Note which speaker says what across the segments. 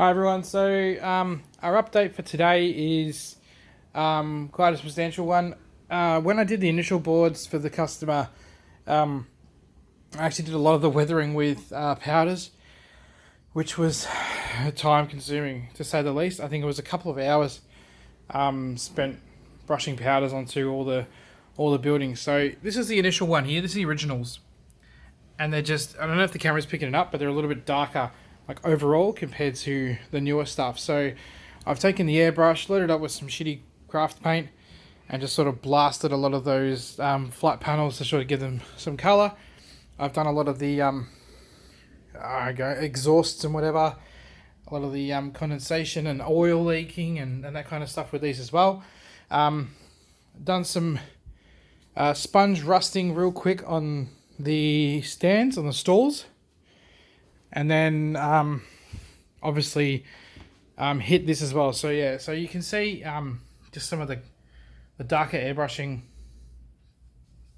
Speaker 1: Hi everyone, so our update for today is quite a substantial one. When I did the initial boards for the customer, I actually did a lot of the weathering with powders, which was time consuming to say the least. I think it was a couple of hours spent brushing powders onto all the buildings. So this is the initial one here, this is the originals. And they're just, I don't know if the camera's picking it up, but they're a little bit darker, like overall, compared to the newer stuff. So I've taken the airbrush, loaded up with some shitty craft paint, and just sort of blasted a lot of those flat panels to sort of give them some colour. I've done a lot of the exhausts and whatever, a lot of the condensation and oil leaking and that kind of stuff with these as well. Done some sponge rusting real quick on the stands, on the stalls, and then obviously hit this as well. So yeah, so you can see just some of the darker airbrushing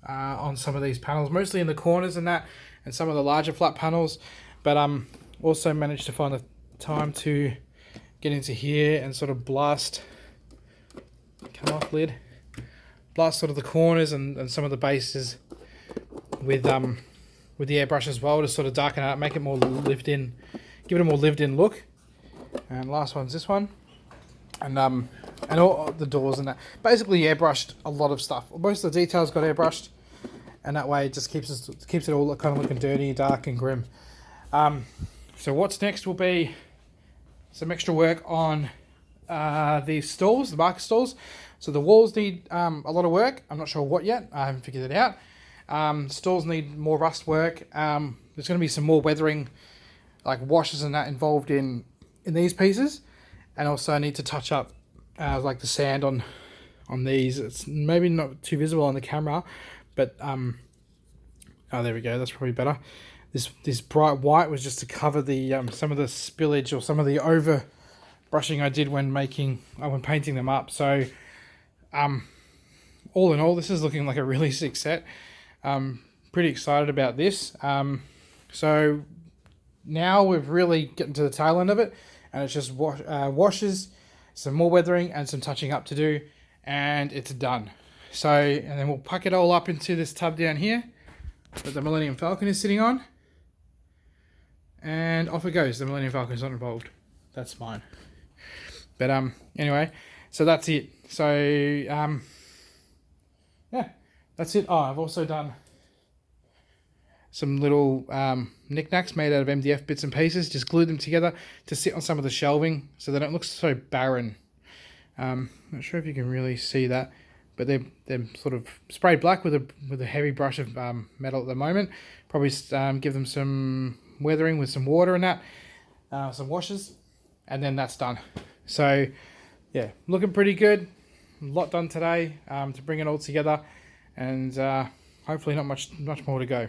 Speaker 1: on some of these panels, mostly in the corners and that, and some of the larger flat panels, but also managed to find the time to get into here and sort of blast, come off lid, blast sort of the corners and some of the bases with the airbrush as well, to sort of darken it up, make it more lived in, give it a more lived in look. And last one's this one, and all the doors and that. Basically airbrushed a lot of stuff. Most of the details got airbrushed, and that way it just keeps it all kind of looking dirty, dark and grim. So what's next will be some extra work on these stalls, the marker stalls. So the walls need a lot of work. I'm not sure what yet. I haven't figured it out. Stalls need more rust work. There's going to be some more weathering, like washes and that, involved in these pieces, and also I need to touch up like the sand on these. It's maybe not too visible on the camera, but oh, there we go. That's probably better. This bright white was just to cover the some of the spillage or some of the over brushing I did when painting them up. So all in all, this is looking like a really sick set. Pretty excited about this. So now we've really getting to the tail end of it, and it's just washes, some more weathering and some touching up to do, and it's done. So, and then we'll pack it all up into this tub down here that the Millennium Falcon is sitting on, and off it goes. The Millennium Falcon is not involved. That's mine. But anyway, so that's it. So yeah, that's it. Oh, I've also done some little knickknacks made out of MDF bits and pieces, just glued them together to sit on some of the shelving so they don't look so barren. Not sure if you can really see that, but they're sort of sprayed black with a heavy brush of metal at the moment. Probably give them some weathering with some water and that, some washes, and then that's done. So yeah, looking pretty good. A lot done today to bring it all together, and hopefully not much more to go.